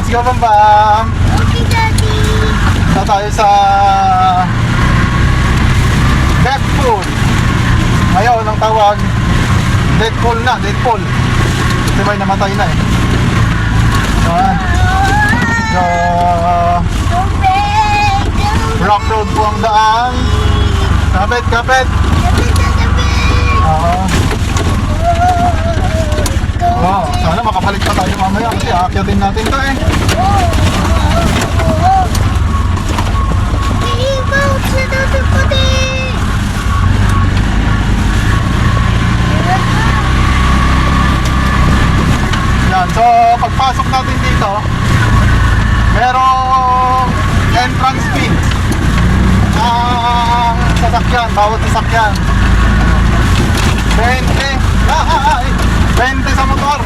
Let's go, Bambam! Okay, Daddy. Na tayo sa Deadpool. Ngayon, ang tawag Deadpool na, Deadpool. Kasi may namatay na eh. Ayan. So, rock road po ang daan. Kapit, kapit. Oo. Wow, sana makabalik pa tayo mamaya kasi aakyatin natin to eh. Yan, so pagpasok natin dito, merong entrance fee ang sasakyan, bawat sasakyan 20, ay, 20 sa motor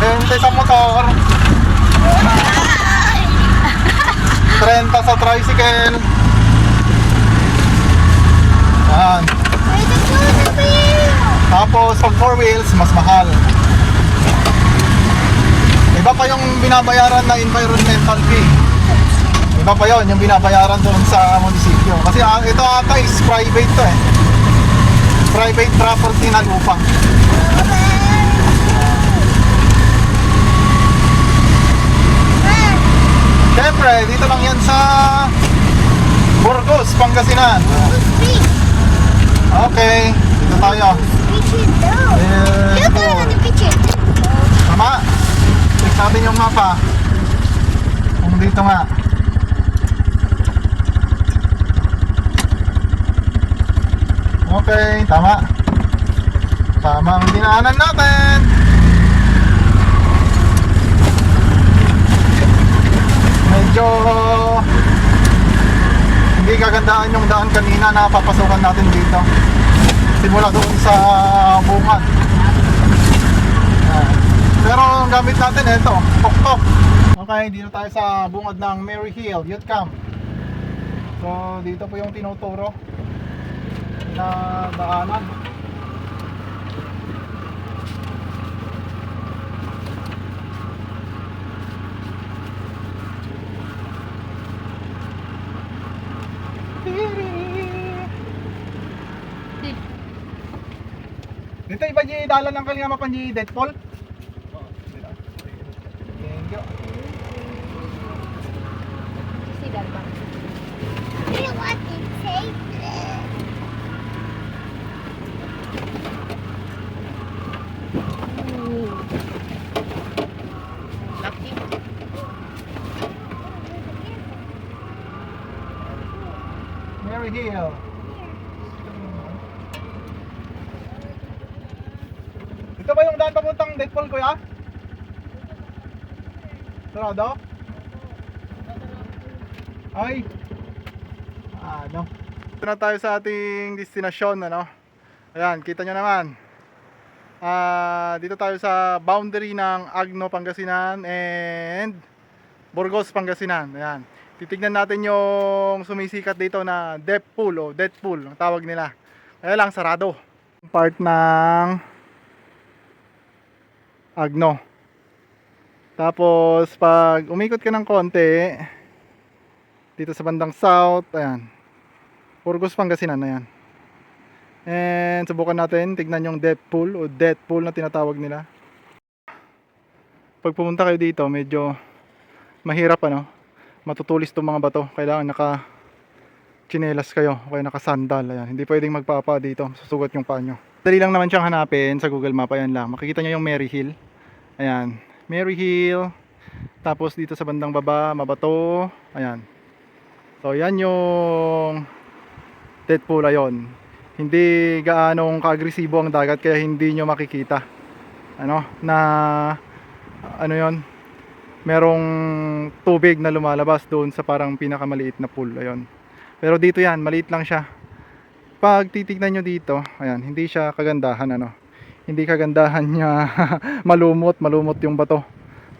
20 sa motor 30 sa tricycle. Yan. Tapos pag 4 wheels, mas mahal. Iba pa yung binabayaran na environmental fee. Iba pa yon yung binabayaran doon sa munisipyo. Kasi ito ata is private to eh. Private property na lupa. Siyempre, dito lang yan sa Burgos, Pangasinan. Okay, dito tayo. Tama. Check natin yung mapa. Kung dito nga. Okay, tama. Tama ang dinaanan natin. Medyo hindi kagandaan yung daan kanina na papasukan natin dito. Simula doon sa bungad. Pero ang gamit natin ito, tok-tok. Okay, dito tayo sa bungad ng Mary Hill Youth Camp. So dito po yung tinuturo na daanan. Dito iba di dalan ng kalinga mapanji Deadpool. Thank you. See that one? You want to take it? Lucky. Mary Hill. Ito ba yung daan papuntang Deadpool, kuya? Sarado? Ay! Ano? Ito na tayo sa ating destinasyon, ano? Ayan, kita nyo naman. Dito tayo sa boundary ng Agno, Pangasinan and Burgos, Pangasinan. Ayan. Titignan natin yung sumisikat dito na Deadpool o Deadpool, ang tawag nila. Kaya lang, sarado. Part ng Agno. Tapos pag umikot ka ng konti dito sa bandang south, ayan, Burgos, Pangasinan, ayan. And subukan natin tignan yung Deadpool o Deadpool na tinatawag nila. Pag pumunta kayo dito, medyo mahirap, ano, matutulis itong mga bato. Kailangan naka tsinelas kayo o kaya naka sandal, ayan. Hindi pwedeng magpapa dito, susugat yung paa nyo. Dali lang naman siyang hanapin sa Google Map, ayan lang. Makikita nyo yung Mary Hill. Ayan, Mary Hill. Tapos dito sa bandang baba, mabato. Ayan. So yan yung Deadpool ayon. Hindi gaanong kaagresibo ang dagat kaya hindi nyo makikita. Ano, na ano yon? Merong tubig na lumalabas doon sa parang pinakamaliit na pool, ayon. Pero dito yan, maliit lang siya. Pag titignan nyo dito, ayan, hindi siya kagandahan, ano. Hindi kagandahan niya malumot yung bato.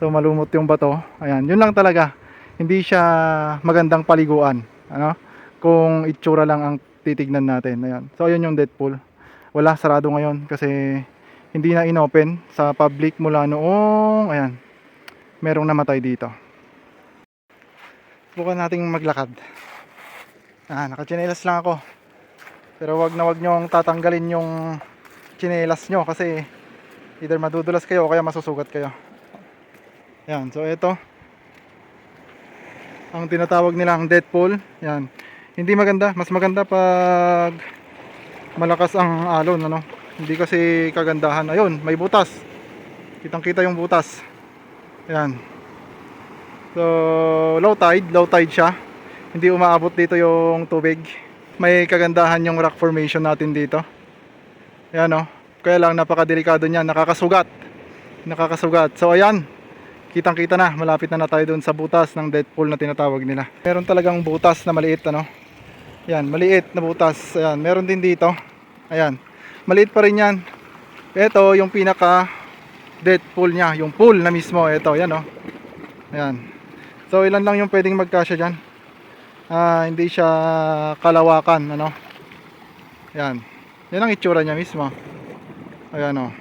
So malumot yung bato. Ayan, yun lang talaga. Hindi siya magandang paliguan, ano? Kung itsura lang ang titignan natin. Ayan. So ayun yung Deadpool. Wala, sarado ngayon kasi hindi na inopen sa public mula noong, ayan, merong namatay dito. Subukan nating maglakad. Nakachinelas lang ako. Pero wag nyong tatanggalin yung chinelas nyo kasi either madudulas kayo o kaya masusugat kayo. Ayan, so ito ang tinatawag nilang death pool. Ayan. Hindi maganda, mas maganda pag malakas ang alon, ano? Hindi kasi kagandahan. Ayun, may butas. Kitang-kita yung butas. Ayan. So, low tide siya. Hindi umaabot dito yung tubig. May kagandahan yung rock formation natin dito. Ayan, oh. Kaya lang napakadelikado niyan, nakakasugat. So ayan, kitang-kita na, malapit na tayo doon sa butas ng death pool na tinatawag nila. Meron talagang butas na maliit, ano. Ayan, maliit na butas. Ayan, meron din dito. Ayan. Maliit pa rin 'yan. Ito yung pinaka death pool niya, yung pool na mismo. Ito, ayan, oh. Ayan. So ilan lang yung pwedeng magkasya diyan. Hindi siya kalawakan, ano. Ayan. Yan ang itsura niya mismo. Ayan, oh.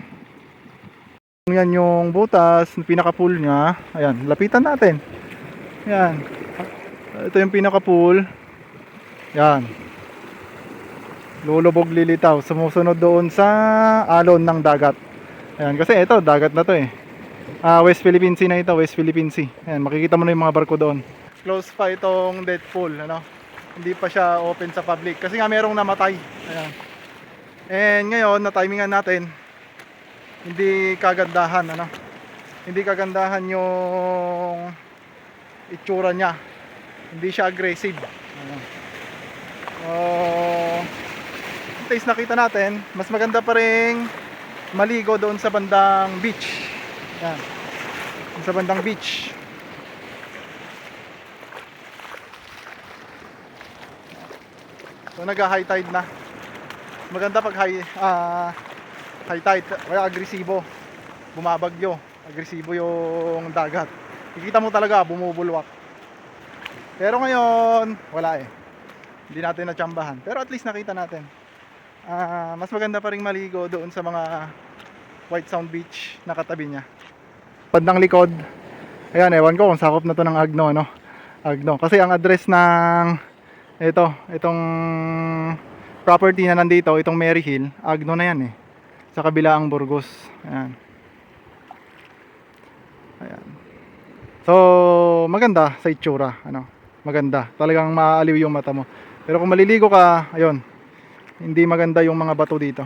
Yan yung butas, yung pinaka-pool niya. Ayan, lapitan natin. Ayan. Ito yung pinaka-pool. Ayan. Lulubog lilitaw. Sumusunod doon sa alon ng dagat. Ayan, kasi ito, dagat na to eh. West Philippine Sea na ito, West Philippine Sea. Ayan, makikita mo na yung mga barko doon. Close pa itong death pool, ano. Hindi pa siya open sa public. Kasi nga merong namatay. Ayan. And ngayon, na-timingan natin. Hindi kagandahan, ano. Hindi kagandahan yung itsura niya. Hindi siya aggressive. Taste nakita natin, mas maganda pa ring maligo doon sa bandang beach. Yan. Sa bandang beach. So nag-high tide na. Maganda pag high tide, kaya agresibo, bumabagyo, agresibo yung dagat. Kikita mo talaga bumubulwak. Pero ngayon wala eh, hindi natin natsambahan, pero at least nakita natin. Mas maganda pa ring maligo doon sa mga White Sound Beach na katabi niya. Bandang likod, ayan, ewan ko kung sakop na to ng Agno, ano? Agno, kasi ang address ng itong property na nandito, itong Mary Hill, Agno na yan eh. Sa kabila ang Burgos. Ayan. Ayan. So, maganda sa itsura, ano. Maganda. Talagang maaaliw yung mata mo. Pero kung maliligo ka, ayun. Hindi maganda yung mga bato dito.